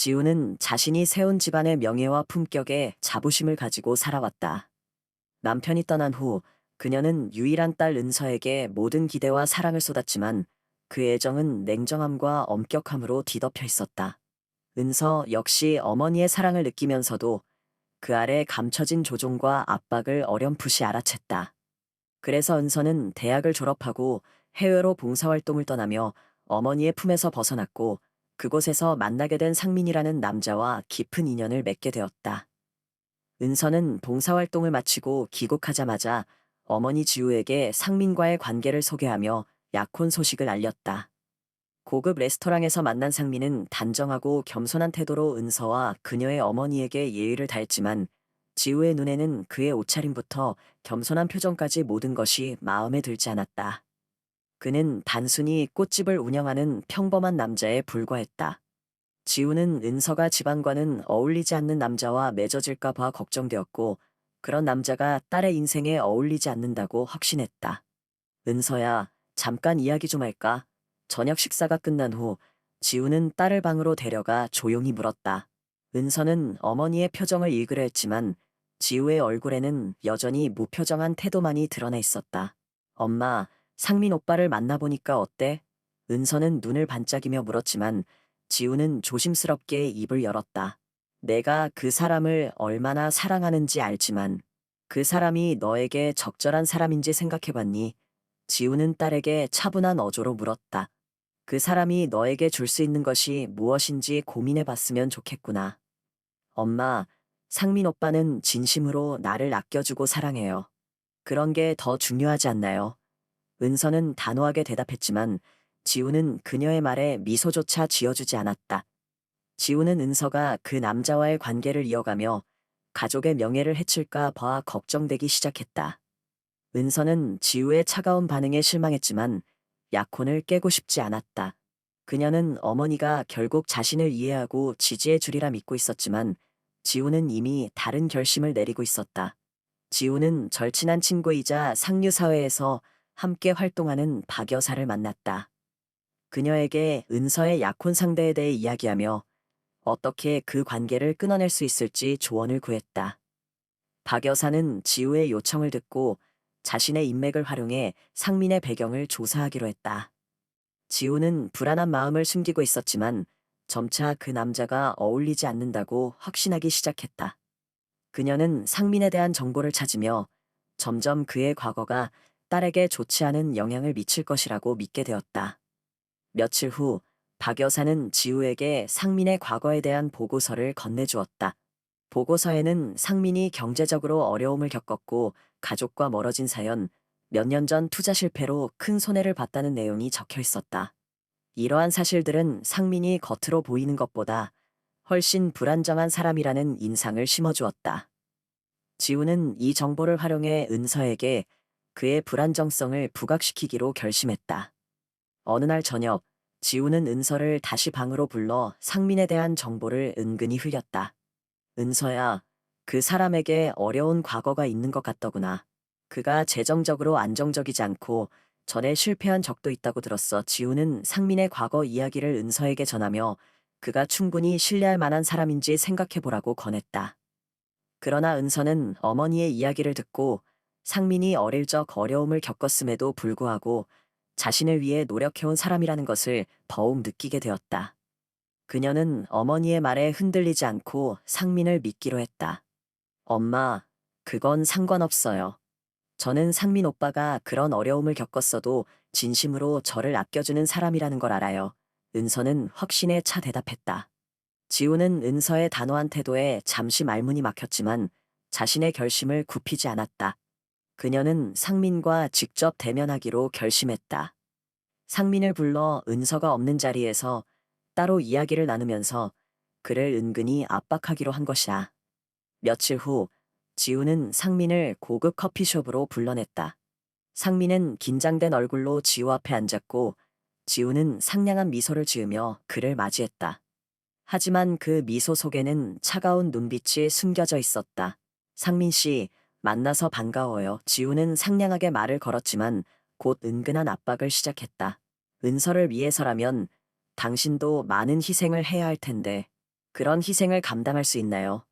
지우는 자신이 세운 집안의 명예와 품격에 자부심을 가지고 살아왔다. 남편이 떠난 후 그녀는 유일한 딸 은서에게 모든 기대와 사랑을 쏟았지만 그 애정은 냉정함과 엄격함으로 뒤덮여 있었다. 은서 역시 어머니의 사랑을 느끼면서도 그 아래 감춰진 조종과 압박을 어렴풋이 알아챘다. 그래서 은서는 대학을 졸업하고 해외로 봉사활동을 떠나며 어머니의 품에서 벗어났고 그곳에서 만나게 된 상민이라는 남자와 깊은 인연을 맺게 되었다. 은서는 봉사활동을 마치고 귀국하자마자 어머니 지우에게 상민과의 관계를 소개하며 약혼 소식을 알렸다. 고급 레스토랑에서 만난 상민은 단정하고 겸손한 태도로 은서와 그녀의 어머니에게 예의를 다했지만 지우의 눈에는 그의 옷차림부터 겸손한 표정까지 모든 것이 마음에 들지 않았다. 그는 단순히 꽃집을 운영하는 평범한 남자에 불과했다. 지우는 은서가 집안과는 어울리지 않는 남자와 맺어질까 봐 걱정되었고, 그런 남자가 딸의 인생에 어울리지 않는다고 확신했다. 은서야, 잠깐 이야기 좀 할까? 저녁 식사가 끝난 후 지우는 딸을 방으로 데려가 조용히 물었다. 은서는 어머니의 표정을 읽으려 했지만 지우의 얼굴에는 여전히 무표정한 태도만이 드러나 있었다. 엄마, 상민 오빠를 만나보니까 어때? 은서는 눈을 반짝이며 물었지만 지우는 조심스럽게 입을 열었다. 내가 그 사람을 얼마나 사랑하는지 알지만 그 사람이 너에게 적절한 사람인지 생각해봤니? 지우는 딸에게 차분한 어조로 물었다. 그 사람이 너에게 줄 수 있는 것이 무엇인지 고민해봤으면 좋겠구나. 엄마, 상민 오빠는 진심으로 나를 아껴주고 사랑해요. 그런 게 더 중요하지 않나요? 은서는 단호하게 대답했지만 지우는 그녀의 말에 미소조차 지어주지 않았다. 지우는 은서가 그 남자와의 관계를 이어가며 가족의 명예를 해칠까 봐 걱정되기 시작했다. 은서는 지우의 차가운 반응에 실망했지만 약혼을 깨고 싶지 않았다. 그녀는 어머니가 결국 자신을 이해하고 지지해 주리라 믿고 있었지만 지우는 이미 다른 결심을 내리고 있었다. 지우는 절친한 친구이자 상류사회에서 함께 활동하는 박 여사를 만났다. 그녀에게 은서의 약혼 상대에 대해 이야기하며 어떻게 그 관계를 끊어낼 수 있을지 조언을 구했다. 박 여사는 지우의 요청을 듣고 자신의 인맥을 활용해 상민의 배경을 조사하기로 했다. 지우는 불안한 마음을 숨기고 있었지만 점차 그 남자가 어울리지 않는다고 확신하기 시작했다. 그녀는 상민에 대한 정보를 찾으며 점점 그의 과거가 딸에게 좋지 않은 영향을 미칠 것이라고 믿게 되었다. 며칠 후 박 여사는 지우에게 상민의 과거에 대한 보고서를 건네주었다. 보고서에는 상민이 경제적으로 어려움을 겪었고 가족과 멀어진 사연, 몇 년 전 투자 실패로 큰 손해를 봤다는 내용이 적혀 있었다. 이러한 사실들은 상민이 겉으로 보이는 것보다 훨씬 불안정한 사람이라는 인상을 심어주었다. 지우는 이 정보를 활용해 은서에게 그의 불안정성을 부각시키기로 결심했다. 어느 날 저녁, 지우는 은서를 다시 방으로 불러 상민에 대한 정보를 은근히 흘렸다. 은서야, 그 사람에게 어려운 과거가 있는 것 같더구나. 그가 재정적으로 안정적이지 않고 전에 실패한 적도 있다고 들었어. 지우는 상민의 과거 이야기를 은서에게 전하며 그가 충분히 신뢰할 만한 사람인지 생각해보라고 권했다. 그러나 은서는 어머니의 이야기를 듣고 상민이 어릴 적 어려움을 겪었음에도 불구하고 자신을 위해 노력해온 사람이라는 것을 더욱 느끼게 되었다. 그녀는 어머니의 말에 흔들리지 않고 상민을 믿기로 했다. 엄마, 그건 상관없어요. 저는 상민 오빠가 그런 어려움을 겪었어도 진심으로 저를 아껴주는 사람이라는 걸 알아요. 은서는 확신에 차 대답했다. 지우는 은서의 단호한 태도에 잠시 말문이 막혔지만 자신의 결심을 굽히지 않았다. 그녀는 상민과 직접 대면하기로 결심했다. 상민을 불러 은서가 없는 자리에서 따로 이야기를 나누면서 그를 은근히 압박하기로 한 것이다. 며칠 후 지우는 상민을 고급 커피숍으로 불러냈다. 상민은 긴장된 얼굴로 지우 앞에 앉았고 지우는 상냥한 미소를 지으며 그를 맞이했다. 하지만 그 미소 속에는 차가운 눈빛이 숨겨져 있었다. 상민 씨, 만나서 반가워요. 지우는 상냥하게 말을 걸었지만 곧 은근한 압박을 시작했다. 은서를 위해서라면 당신도 많은 희생을 해야 할 텐데. 그런 희생을 감당할 수 있나요?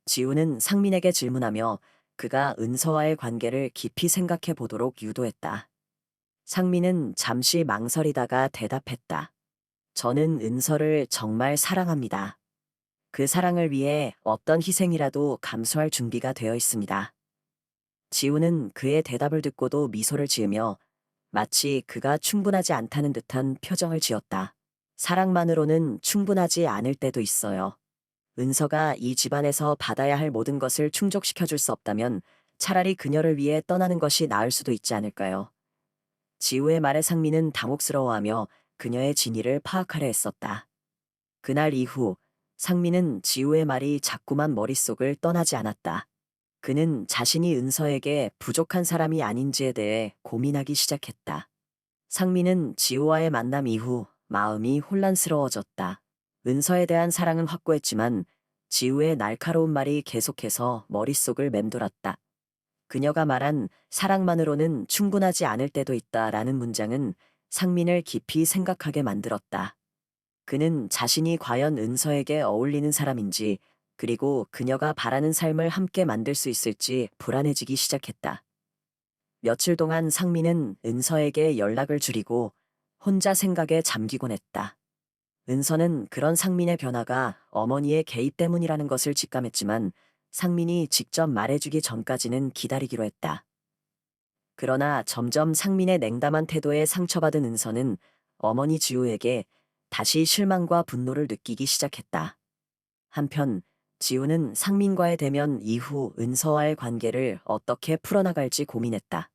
지우는 상민에게 질문하며 그가 은서와의 관계를 깊이 생각해 보도록 유도했다. 상민은 잠시 망설이다가 대답했다. 저는 은서를 정말 사랑합니다. 그 사랑을 위해 어떤 희생이라도 감수할 준비가 되어 있습니다. 지우는 그의 대답을 듣고도 미소를 지으며 마치 그가 충분하지 않다는 듯한 표정을 지었다. 사랑만으로는 충분하지 않을 때도 있어요. 은서가 이 집안에서 받아야 할 모든 것을 충족시켜줄 수 없다면 차라리 그녀를 위해 떠나는 것이 나을 수도 있지 않을까요? 지우의 말에 상민은 당혹스러워하며 그녀의 진위를 파악하려 했었다. 그날 이후 상민은 지우의 말이 자꾸만 머릿속을 떠나지 않았다. 그는 자신이 은서에게 부족한 사람이 아닌지에 대해 고민하기 시작했다. 상민은 지우와의 만남 이후 마음이 혼란스러워졌다. 은서에 대한 사랑은 확고했지만 지우의 날카로운 말이 계속해서 머릿속을 맴돌았다. 그녀가 말한 사랑만으로는 충분하지 않을 때도 있다라는 문장은 상민을 깊이 생각하게 만들었다. 그는 자신이 과연 은서에게 어울리는 사람인지, 그리고 그녀가 바라는 삶을 함께 만들 수 있을지 불안해지기 시작했다. 며칠 동안 상민은 은서에게 연락을 줄이고 혼자 생각에 잠기곤 했다. 은서는 그런 상민의 변화가 어머니의 개입 때문이라는 것을 직감했지만 상민이 직접 말해주기 전까지는 기다리기로 했다. 그러나 점점 상민의 냉담한 태도에 상처받은 은서는 어머니 지우에게 다시 실망과 분노를 느끼기 시작했다. 한편 지우는 상민과의 대면 이후 은서와의 관계를 어떻게 풀어나갈지 고민했다.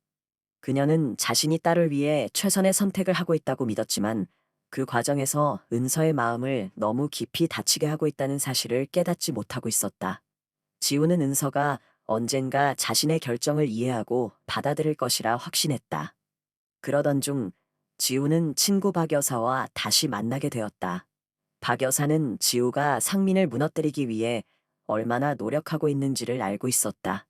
그녀는 자신이 딸을 위해 최선의 선택을 하고 있다고 믿었지만 그 과정에서 은서의 마음을 너무 깊이 다치게 하고 있다는 사실을 깨닫지 못하고 있었다. 지우는 은서가 언젠가 자신의 결정을 이해하고 받아들일 것이라 확신했다. 그러던 중 지우는 친구 박 여사와 다시 만나게 되었다. 박 여사는 지우가 상민을 무너뜨리기 위해 얼마나 노력하고 있는지를 알고 있었다.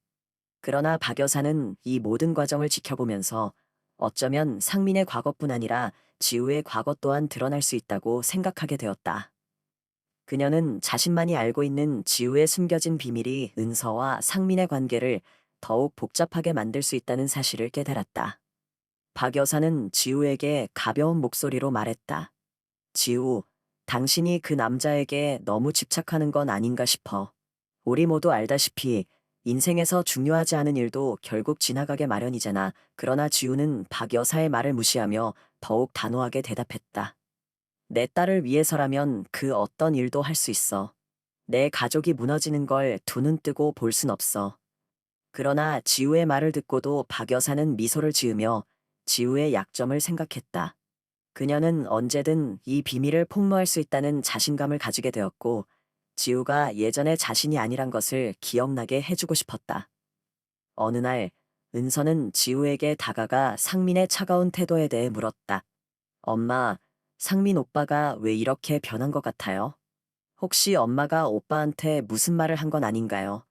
그러나 박 여사는 이 모든 과정을 지켜보면서 어쩌면 상민의 과거뿐 아니라 지우의 과거 또한 드러날 수 있다고 생각하게 되었다. 그녀는 자신만이 알고 있는 지우의 숨겨진 비밀이 은서와 상민의 관계를 더욱 복잡하게 만들 수 있다는 사실을 깨달았다. 박 여사는 지우에게 가벼운 목소리로 말했다. 지우, 당신이 그 남자에게 너무 집착하는 건 아닌가 싶어. 우리 모두 알다시피 인생에서 중요하지 않은 일도 결국 지나가게 마련이잖아. 그러나 지우는 박 여사의 말을 무시하며 더욱 단호하게 대답했다. 내 딸을 위해서라면 그 어떤 일도 할 수 있어. 내 가족이 무너지는 걸 두 눈 뜨고 볼 순 없어. 그러나 지우의 말을 듣고도 박 여사는 미소를 지으며 지우의 약점을 생각했다. 그녀는 언제든 이 비밀을 폭로할 수 있다는 자신감을 가지게 되었고, 지우가 예전의 자신이 아니란 것을 기억나게 해주고 싶었다. 어느 날, 은서는 지우에게 다가가 상민의 차가운 태도에 대해 물었다. 엄마, 상민 오빠가 왜 이렇게 변한 것 같아요? 혹시 엄마가 오빠한테 무슨 말을 한 건 아닌가요?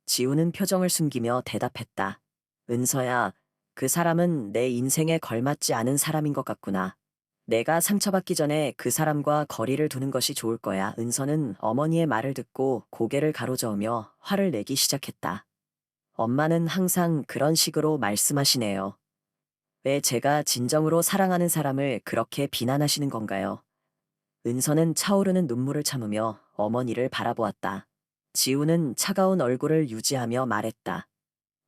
지우는 표정을 숨기며 대답했다. 은서야, 그 사람은 내 인생에 걸맞지 않은 사람인 것 같구나. 내가 상처받기 전에 그 사람과 거리를 두는 것이 좋을 거야. 은서는 어머니의 말을 듣고 고개를 가로저으며 화를 내기 시작했다. 엄마는 항상 그런 식으로 말씀하시네요. 왜 제가 진정으로 사랑하는 사람을 그렇게 비난하시는 건가요? 은서는 차오르는 눈물을 참으며 어머니를 바라보았다. 지우는 차가운 얼굴을 유지하며 말했다.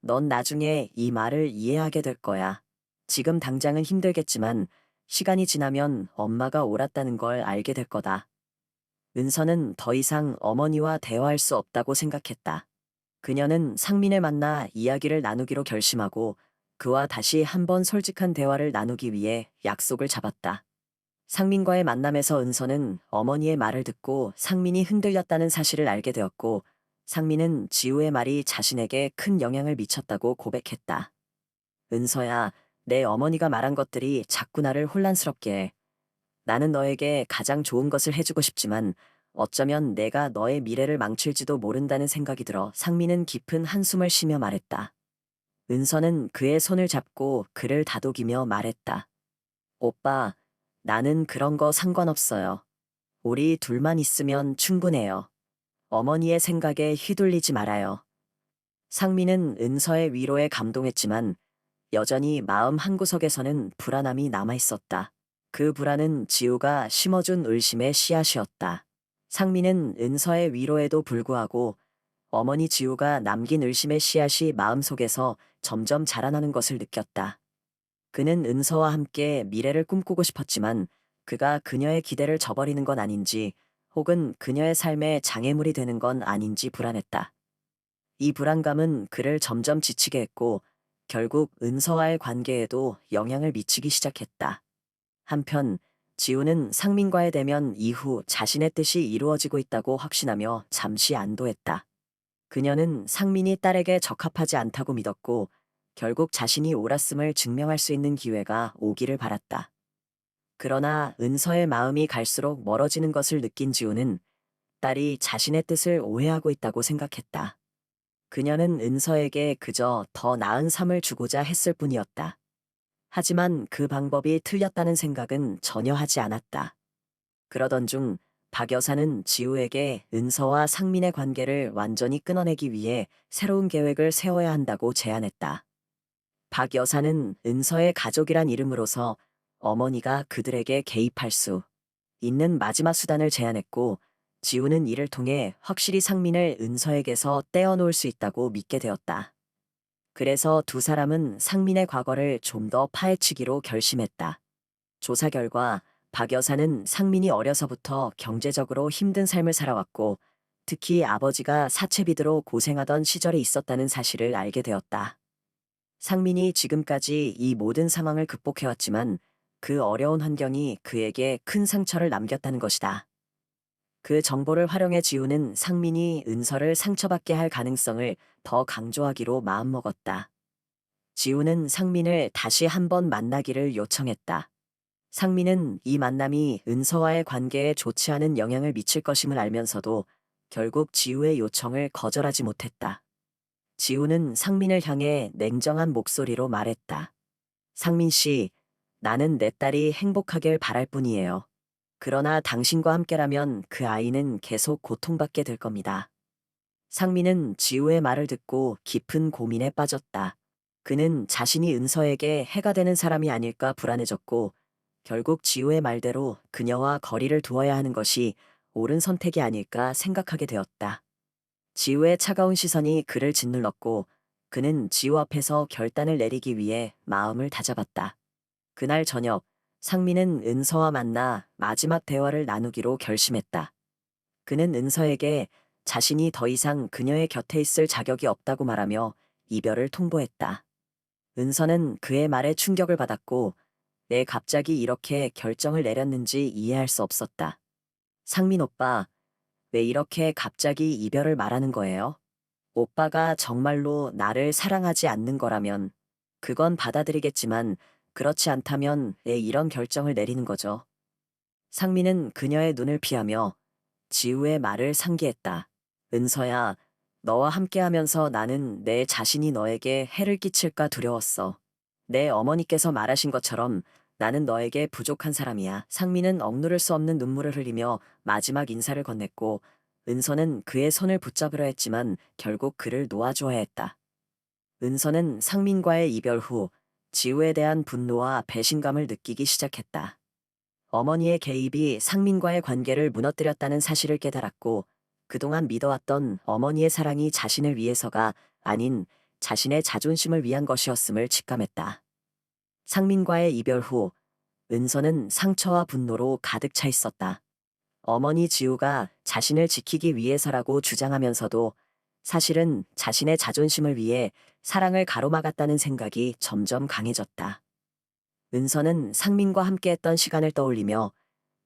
넌 나중에 이 말을 이해하게 될 거야. 지금 당장은 힘들겠지만 시간이 지나면 엄마가 옳았다는 걸 알게 될 거다. 은서는 더 이상 어머니와 대화할 수 없다고 생각했다. 그녀는 상민을 만나 이야기를 나누기로 결심하고 그와 다시 한번 솔직한 대화를 나누기 위해 약속을 잡았다. 상민과의 만남에서 은서는 어머니의 말을 듣고 상민이 흔들렸다는 사실을 알게 되었고, 상민은 지우의 말이 자신에게 큰 영향을 미쳤다고 고백했다. 은서야, 내 어머니가 말한 것들이 자꾸 나를 혼란스럽게 해. 나는 너에게 가장 좋은 것을 해주고 싶지만 어쩌면 내가 너의 미래를 망칠지도 모른다는 생각이 들어. 상민은 깊은 한숨을 쉬며 말했다. 은서는 그의 손을 잡고 그를 다독이며 말했다. 오빠, 나는 그런 거 상관없어요. 우리 둘만 있으면 충분해요. 어머니의 생각에 휘둘리지 말아요. 상민은 은서의 위로에 감동했지만 여전히 마음 한구석에서는 불안함이 남아있었다. 그 불안은 지우가 심어준 의심의 씨앗이었다. 상민은 은서의 위로에도 불구하고 어머니 지우가 남긴 의심의 씨앗이 마음속에서 점점 자라나는 것을 느꼈다. 그는 은서와 함께 미래를 꿈꾸고 싶었지만 그가 그녀의 기대를 저버리는 건 아닌지 혹은 그녀의 삶에 장애물이 되는 건 아닌지 불안했다. 이 불안감은 그를 점점 지치게 했고 결국 은서와의 관계에도 영향을 미치기 시작했다. 한편 지우는 상민과의 대면 이후 자신의 뜻이 이루어지고 있다고 확신하며 잠시 안도했다. 그녀는 상민이 딸에게 적합하지 않다고 믿었고 결국 자신이 옳았음을 증명할 수 있는 기회가 오기를 바랐다. 그러나 은서의 마음이 갈수록 멀어지는 것을 느낀 지우는 딸이 자신의 뜻을 오해하고 있다고 생각했다. 그녀는 은서에게 그저 더 나은 삶을 주고자 했을 뿐이었다. 하지만 그 방법이 틀렸다는 생각은 전혀 하지 않았다. 그러던 중 박 여사는 지우에게 은서와 상민의 관계를 완전히 끊어내기 위해 새로운 계획을 세워야 한다고 제안했다. 박 여사는 은서의 가족이란 이름으로서 어머니가 그들에게 개입할 수 있는 마지막 수단을 제안했고 지우는 이를 통해 확실히 상민을 은서에게서 떼어놓을 수 있다고 믿게 되었다. 그래서 두 사람은 상민의 과거를 좀 더 파헤치기로 결심했다. 조사 결과 박 여사는 상민이 어려서부터 경제적으로 힘든 삶을 살아왔고 특히 아버지가 사채비드로 고생하던 시절이 있었다는 사실을 알게 되었다. 상민이 지금까지 이 모든 상황을 극복해왔지만 그 어려운 환경이 그에게 큰 상처를 남겼다는 것이다. 그 정보를 활용해 지우는 상민이 은서를 상처받게 할 가능성을 더 강조하기로 마음먹었다. 지우는 상민을 다시 한번 만나기를 요청했다. 상민은 이 만남이 은서와의 관계에 좋지 않은 영향을 미칠 것임을 알면서도 결국 지우의 요청을 거절하지 못했다. 지우는 상민을 향해 냉정한 목소리로 말했다. 상민 씨, 나는 내 딸이 행복하길 바랄 뿐이에요. 그러나 당신과 함께라면 그 아이는 계속 고통받게 될 겁니다. 상민은 지우의 말을 듣고 깊은 고민에 빠졌다. 그는 자신이 은서에게 해가 되는 사람이 아닐까 불안해졌고 결국 지우의 말대로 그녀와 거리를 두어야 하는 것이 옳은 선택이 아닐까 생각하게 되었다. 지우의 차가운 시선이 그를 짓눌렀고 그는 지우 앞에서 결단을 내리기 위해 마음을 다잡았다. 그날 저녁 상민은 은서와 만나 마지막 대화를 나누기로 결심했다. 그는 은서에게 자신이 더 이상 그녀의 곁에 있을 자격이 없다고 말하며 이별을 통보했다. 은서는 그의 말에 충격을 받았고 내 갑자기 이렇게 결정을 내렸는지 이해할 수 없었다. 상민 오빠, 왜 이렇게 갑자기 이별을 말하는 거예요? 오빠가 정말로 나를 사랑하지 않는 거라면 그건 받아들이겠지만 그렇지 않다면 왜 이런 결정을 내리는 거죠? 상민은 그녀의 눈을 피하며 지우의 말을 상기했다. 은서야, 너와 함께하면서 나는 내 자신이 너에게 해를 끼칠까 두려웠어. 내 어머니께서 말하신 것처럼 나는 너에게 부족한 사람이야. 상민은 억누를 수 없는 눈물을 흘리며 마지막 인사를 건넸고 은서는 그의 손을 붙잡으려 했지만 결국 그를 놓아줘야 했다. 은서는 상민과의 이별 후 지우에 대한 분노와 배신감을 느끼기 시작했다. 어머니의 개입이 상민과의 관계를 무너뜨렸다는 사실을 깨달았고 그동안 믿어왔던 어머니의 사랑이 자신을 위해서가 아닌 자신의 자존심을 위한 것이었음을 직감했다. 상민과의 이별 후 은서는 상처와 분노로 가득 차 있었다. 어머니 지우가 자신을 지키기 위해서라고 주장하면서도 사실은 자신의 자존심을 위해 사랑을 가로막았다는 생각이 점점 강해졌다. 은서는 상민과 함께했던 시간을 떠올리며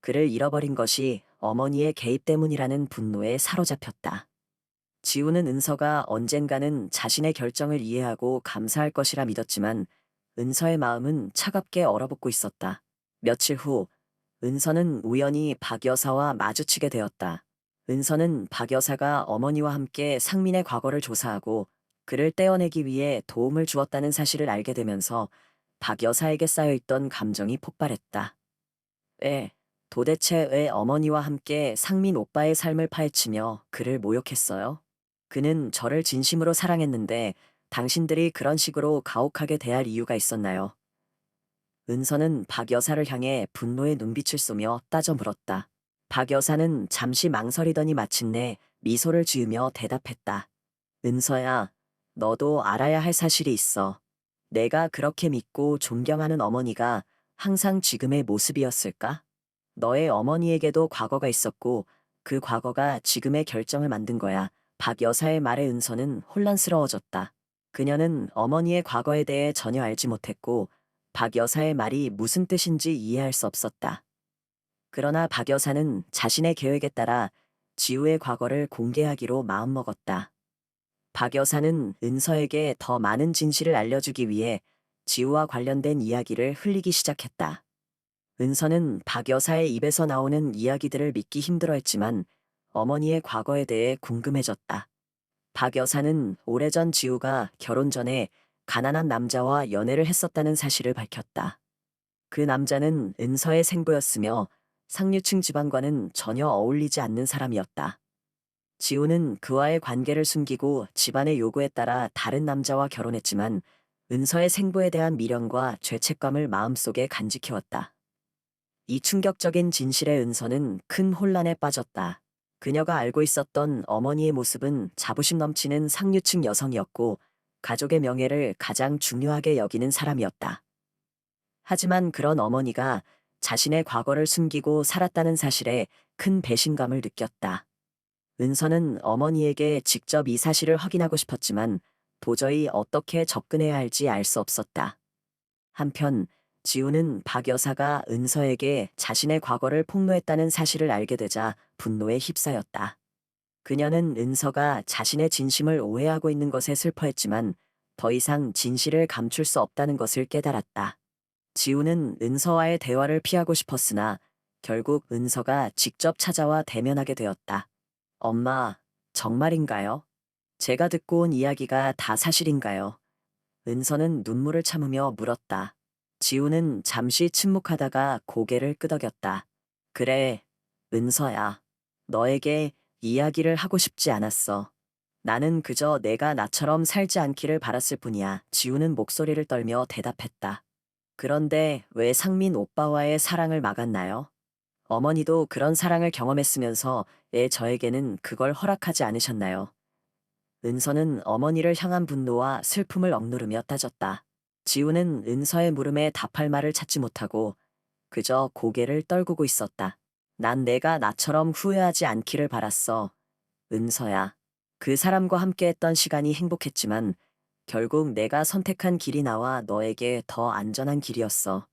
그를 잃어버린 것이 어머니의 개입 때문이라는 분노에 사로잡혔다. 지우는 은서가 언젠가는 자신의 결정을 이해하고 감사할 것이라 믿었지만 은서의 마음은 차갑게 얼어붙고 있었다. 며칠 후 은서는 우연히 박 여사와 마주치게 되었다. 은서는 박 여사가 어머니와 함께 상민의 과거를 조사하고 그를 떼어내기 위해 도움을 주었다는 사실을 알게 되면서 박 여사에게 쌓여있던 감정이 폭발했다. 왜 도대체 왜 어머니와 함께 상민 오빠의 삶을 파헤치며 그를 모욕했어요? 그는 저를 진심으로 사랑했는데 당신들이 그런 식으로 가혹하게 대할 이유가 있었나요? 은서는 박 여사를 향해 분노의 눈빛을 쏘며 따져 물었다. 박 여사는 잠시 망설이더니 마침내 미소를 지으며 대답했다. 은서야, 너도 알아야 할 사실이 있어. 내가 그렇게 믿고 존경하는 어머니가 항상 지금의 모습이었을까? 너의 어머니에게도 과거가 있었고 그 과거가 지금의 결정을 만든 거야. 박 여사의 말에 은서는 혼란스러워졌다. 그녀는 어머니의 과거에 대해 전혀 알지 못했고 박 여사의 말이 무슨 뜻인지 이해할 수 없었다. 그러나 박 여사는 자신의 계획에 따라 지우의 과거를 공개하기로 마음먹었다. 박 여사는 은서에게 더 많은 진실을 알려주기 위해 지우와 관련된 이야기를 흘리기 시작했다. 은서는 박 여사의 입에서 나오는 이야기들을 믿기 힘들어했지만 어머니의 과거에 대해 궁금해졌다. 박 여사는 오래전 지우가 결혼 전에 가난한 남자와 연애를 했었다는 사실을 밝혔다. 그 남자는 은서의 생부였으며 상류층 집안과는 전혀 어울리지 않는 사람이었다. 지우는 그와의 관계를 숨기고 집안의 요구에 따라 다른 남자와 결혼했지만 은서의 생부에 대한 미련과 죄책감을 마음속에 간직해왔다. 이 충격적인 진실에 은서는 큰 혼란에 빠졌다. 그녀가 알고 있었던 어머니의 모습은 자부심 넘치는 상류층 여성이었고 가족의 명예를 가장 중요하게 여기는 사람이었다. 하지만 그런 어머니가 자신의 과거를 숨기고 살았다는 사실에 큰 배신감을 느꼈다. 은서는 어머니에게 직접 이 사실을 확인하고 싶었지만 도저히 어떻게 접근해야 할지 알 수 없었다. 한편 지우는 박 여사가 은서에게 자신의 과거를 폭로했다는 사실을 알게 되자 분노에 휩싸였다. 그녀는 은서가 자신의 진심을 오해하고 있는 것에 슬퍼했지만 더 이상 진실을 감출 수 없다는 것을 깨달았다. 지우는 은서와의 대화를 피하고 싶었으나 결국 은서가 직접 찾아와 대면하게 되었다. 엄마, 정말인가요? 제가 듣고 온 이야기가 다 사실인가요? 은서는 눈물을 참으며 물었다. 지우는 잠시 침묵하다가 고개를 끄덕였다. 그래, 은서야. 너에게 이야기를 하고 싶지 않았어. 나는 그저 내가 나처럼 살지 않기를 바랐을 뿐이야. 지우는 목소리를 떨며 대답했다. 그런데 왜 상민 오빠와의 사랑을 막았나요? 어머니도 그런 사랑을 경험했으면서 왜 저에게는 그걸 허락하지 않으셨나요? 은서는 어머니를 향한 분노와 슬픔을 억누르며 따졌다. 지우는 은서의 물음에 답할 말을 찾지 못하고 그저 고개를 떨구고 있었다. 난 내가 나처럼 후회하지 않기를 바랐어. 은서야. 그 사람과 함께했던 시간이 행복했지만 결국 내가 선택한 길이 나와 너에게 더 안전한 길이었어.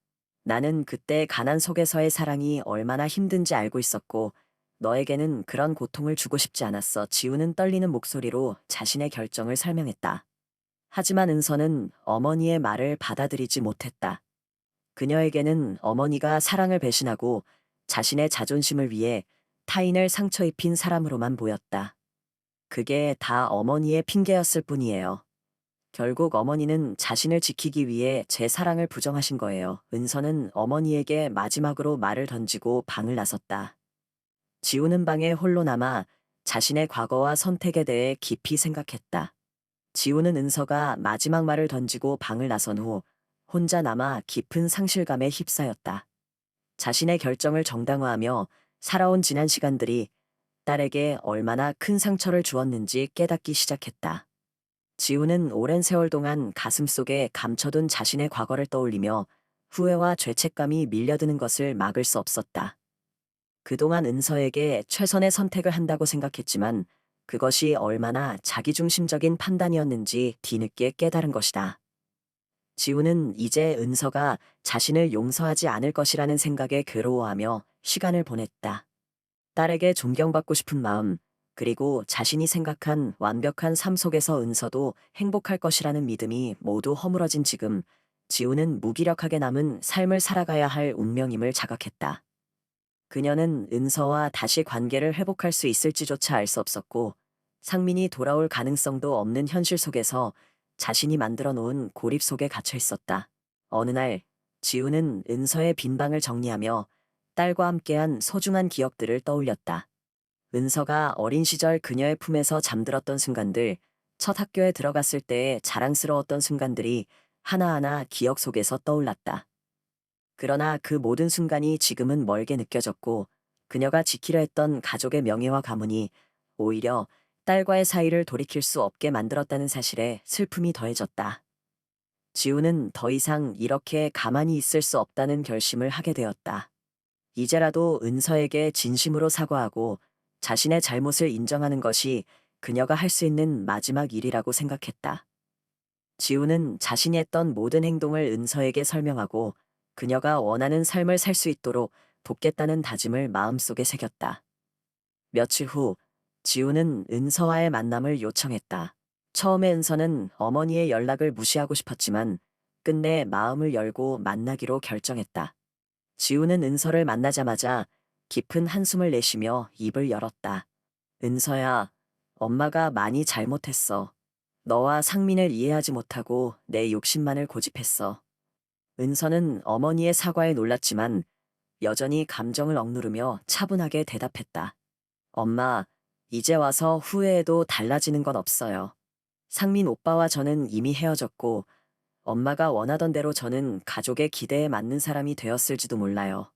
나는 그때 가난 속에서의 사랑이 얼마나 힘든지 알고 있었고 너에게는 그런 고통을 주고 싶지 않았어. 지우는 떨리는 목소리로 자신의 결정을 설명했다. 하지만 은서는 어머니의 말을 받아들이지 못했다. 그녀에게는 어머니가 사랑을 배신하고 자신의 자존심을 위해 타인을 상처 입힌 사람으로만 보였다. 그게 다 어머니의 핑계였을 뿐이에요. 결국 어머니는 자신을 지키기 위해 제 사랑을 부정하신 거예요. 은서는 어머니에게 마지막으로 말을 던지고 방을 나섰다. 지우는 방에 홀로 남아 자신의 과거와 선택에 대해 깊이 생각했다. 지우는 은서가 마지막 말을 던지고 방을 나선 후 혼자 남아 깊은 상실감에 휩싸였다. 자신의 결정을 정당화하며 살아온 지난 시간들이 딸에게 얼마나 큰 상처를 주었는지 깨닫기 시작했다. 지우는 오랜 세월 동안 가슴속에 감춰둔 자신의 과거를 떠올리며 후회와 죄책감이 밀려드는 것을 막을 수 없었다. 그동안 은서에게 최선의 선택을 한다고 생각했지만 그것이 얼마나 자기중심적인 판단이었는지 뒤늦게 깨달은 것이다. 지우는 이제 은서가 자신을 용서하지 않을 것이라는 생각에 괴로워하며 시간을 보냈다. 딸에게 존경받고 싶은 마음, 그리고 자신이 생각한 완벽한 삶 속에서 은서도 행복할 것이라는 믿음이 모두 허물어진 지금, 지우는 무기력하게 남은 삶을 살아가야 할 운명임을 자각했다. 그녀는 은서와 다시 관계를 회복할 수 있을지조차 알 수 없었고, 상민이 돌아올 가능성도 없는 현실 속에서 자신이 만들어 놓은 고립 속에 갇혀 있었다. 어느 날, 지우는 은서의 빈 방을 정리하며 딸과 함께한 소중한 기억들을 떠올렸다. 은서가 어린 시절 그녀의 품에서 잠들었던 순간들, 첫 학교에 들어갔을 때의 자랑스러웠던 순간들이 하나하나 기억 속에서 떠올랐다. 그러나 그 모든 순간이 지금은 멀게 느껴졌고, 그녀가 지키려 했던 가족의 명예와 가문이 오히려 딸과의 사이를 돌이킬 수 없게 만들었다는 사실에 슬픔이 더해졌다. 지우는 더 이상 이렇게 가만히 있을 수 없다는 결심을 하게 되었다. 이제라도 은서에게 진심으로 사과하고 자신의 잘못을 인정하는 것이 그녀가 할 수 있는 마지막 일이라고 생각했다. 지우는 자신이 했던 모든 행동을 은서에게 설명하고 그녀가 원하는 삶을 살 수 있도록 돕겠다는 다짐을 마음속에 새겼다. 며칠 후, 지우는 은서와의 만남을 요청했다. 처음에 은서는 어머니의 연락을 무시하고 싶었지만 끝내 마음을 열고 만나기로 결정했다. 지우는 은서를 만나자마자 깊은 한숨을 내쉬며 입을 열었다. 은서야, 엄마가 많이 잘못했어. 너와 상민을 이해하지 못하고 내 욕심만을 고집했어. 은서는 어머니의 사과에 놀랐지만 여전히 감정을 억누르며 차분하게 대답했다. 엄마, 이제 와서 후회해도 달라지는 건 없어요. 상민 오빠와 저는 이미 헤어졌고 엄마가 원하던 대로 저는 가족의 기대에 맞는 사람이 되었을지도 몰라요.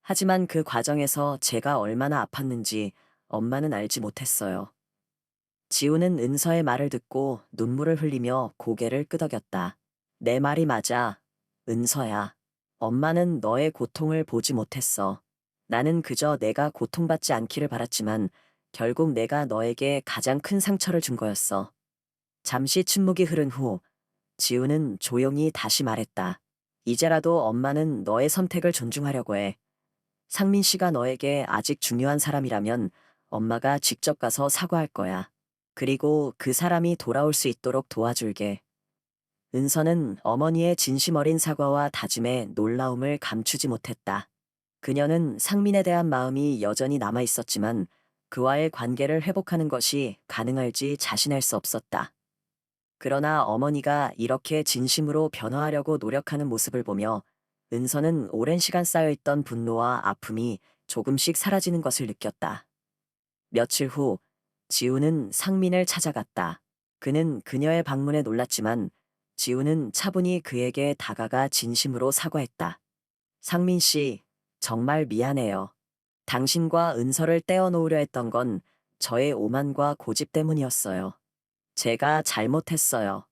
하지만 그 과정에서 제가 얼마나 아팠는지 엄마는 알지 못했어요. 지우는 은서의 말을 듣고 눈물을 흘리며 고개를 끄덕였다. 내 말이 맞아. 은서야. 엄마는 너의 고통을 보지 못했어. 나는 그저 내가 고통받지 않기를 바랐지만 결국 내가 너에게 가장 큰 상처를 준 거였어. 잠시 침묵이 흐른 후 지우는 조용히 다시 말했다. 이제라도 엄마는 너의 선택을 존중하려고 해. 상민 씨가 너에게 아직 중요한 사람이라면 엄마가 직접 가서 사과할 거야. 그리고 그 사람이 돌아올 수 있도록 도와줄게. 은서는 어머니의 진심 어린 사과와 다짐에 놀라움을 감추지 못했다. 그녀는 상민에 대한 마음이 여전히 남아 있었지만 그와의 관계를 회복하는 것이 가능할지 자신할 수 없었다. 그러나 어머니가 이렇게 진심으로 변화하려고 노력하는 모습을 보며 은서는 오랜 시간 쌓여있던 분노와 아픔이 조금씩 사라지는 것을 느꼈다. 며칠 후, 지우는 상민을 찾아갔다. 그는 그녀의 방문에 놀랐지만 지우는 차분히 그에게 다가가 진심으로 사과했다. 상민 씨, 정말 미안해요. 당신과 은서를 떼어놓으려 했던 건 저의 오만과 고집 때문이었어요. 제가 잘못했어요.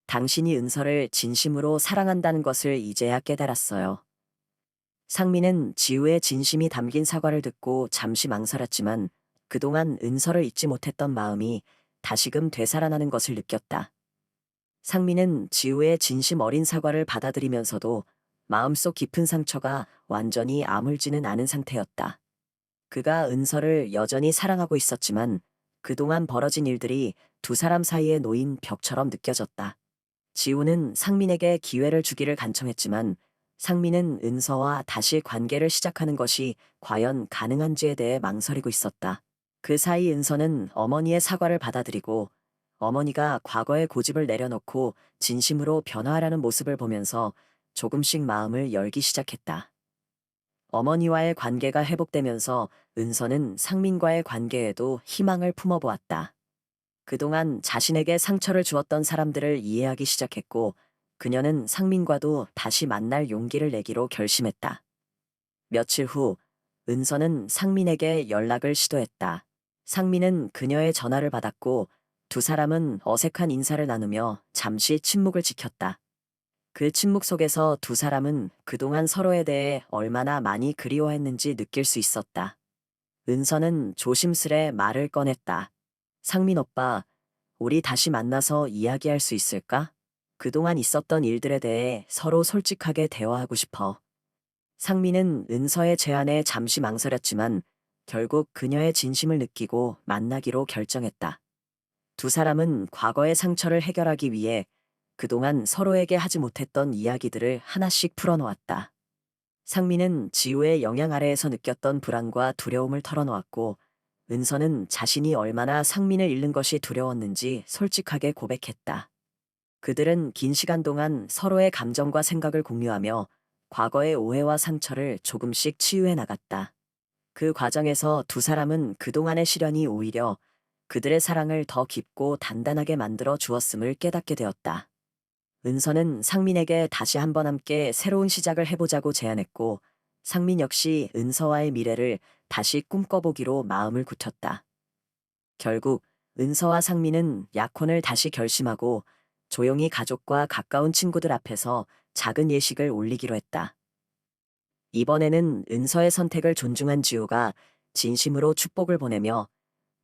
당신이 은서를 진심으로 사랑한다는 것을 이제야 깨달았어요. 상민은 지우의 진심이 담긴 사과를 듣고 잠시 망설였지만 그동안 은서를 잊지 못했던 마음이 다시금 되살아나는 것을 느꼈다. 상민은 지우의 진심 어린 사과를 받아들이면서도 마음속 깊은 상처가 완전히 아물지는 않은 상태였다. 그가 은서를 여전히 사랑하고 있었지만 그동안 벌어진 일들이 두 사람 사이에 놓인 벽처럼 느껴졌다. 지우는 상민에게 기회를 주기를 간청했지만 상민은 은서와 다시 관계를 시작하는 것이 과연 가능한지에 대해 망설이고 있었다. 그 사이 은서는 어머니의 사과를 받아들이고 어머니가 과거의 고집을 내려놓고 진심으로 변화하려는 모습을 보면서 조금씩 마음을 열기 시작했다. 어머니와의 관계가 회복되면서 은서는 상민과의 관계에도 희망을 품어보았다. 그동안 자신에게 상처를 주었던 사람들을 이해하기 시작했고 그녀는 상민과도 다시 만날 용기를 내기로 결심했다. 며칠 후 은서는 상민에게 연락을 시도했다. 상민은 그녀의 전화를 받았고 두 사람은 어색한 인사를 나누며 잠시 침묵을 지켰다. 그 침묵 속에서 두 사람은 그동안 서로에 대해 얼마나 많이 그리워했는지 느낄 수 있었다. 은서는 조심스레 말을 꺼냈다. 상민 오빠, 우리 다시 만나서 이야기할 수 있을까? 그동안 있었던 일들에 대해 서로 솔직하게 대화하고 싶어. 상민은 은서의 제안에 잠시 망설였지만 결국 그녀의 진심을 느끼고 만나기로 결정했다. 두 사람은 과거의 상처를 해결하기 위해 그동안 서로에게 하지 못했던 이야기들을 하나씩 풀어놓았다. 상민은 지우의 영향 아래에서 느꼈던 불안과 두려움을 털어놓았고 은서는 자신이 얼마나 상민을 잃는 것이 두려웠는지 솔직하게 고백했다. 그들은 긴 시간 동안 서로의 감정과 생각을 공유하며 과거의 오해와 상처를 조금씩 치유해 나갔다. 그 과정에서 두 사람은 그동안의 시련이 오히려 그들의 사랑을 더 깊고 단단하게 만들어 주었음을 깨닫게 되었다. 은서는 상민에게 다시 한번 함께 새로운 시작을 해보자고 제안했고, 상민 역시 은서와의 미래를 다시 꿈꿔보기로 마음을 굳혔다. 결국 은서와 상민은 약혼을 다시 결심하고 조용히 가족과 가까운 친구들 앞에서 작은 예식을 올리기로 했다. 이번에는 은서의 선택을 존중한 지우가 진심으로 축복을 보내며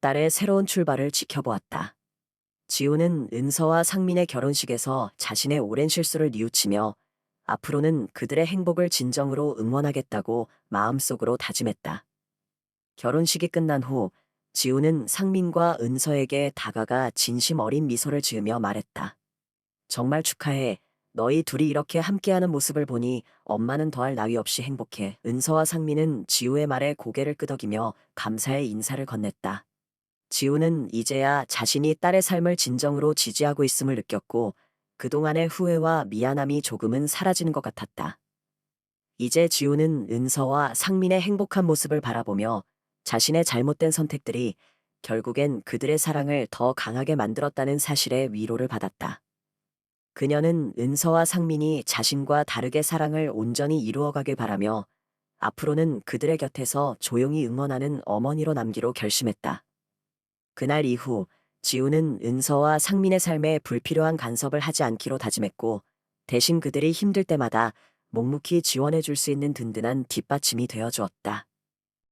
딸의 새로운 출발을 지켜보았다. 지우는 은서와 상민의 결혼식에서 자신의 오랜 실수를 뉘우치며 앞으로는 그들의 행복을 진정으로 응원하겠다고 마음속으로 다짐했다. 결혼식이 끝난 후 지우는 상민과 은서에게 다가가 진심 어린 미소를 지으며 말했다. 정말 축하해. 너희 둘이 이렇게 함께하는 모습을 보니 엄마는 더할 나위 없이 행복해. 은서와 상민은 지우의 말에 고개를 끄덕이며 감사의 인사를 건넸다. 지우는 이제야 자신이 딸의 삶을 진정으로 지지하고 있음을 느꼈고 그동안의 후회와 미안함이 조금은 사라지는 것 같았다. 이제 지우는 은서와 상민의 행복한 모습을 바라보며 자신의 잘못된 선택들이 결국엔 그들의 사랑을 더 강하게 만들었다는 사실에 위로를 받았다. 그녀는 은서와 상민이 자신과 다르게 사랑을 온전히 이루어가길 바라며 앞으로는 그들의 곁에서 조용히 응원하는 어머니로 남기로 결심했다. 그날 이후 지우는 은서와 상민의 삶에 불필요한 간섭을 하지 않기로 다짐했고 대신 그들이 힘들 때마다 묵묵히 지원해 줄 수 있는 든든한 뒷받침이 되어 주었다.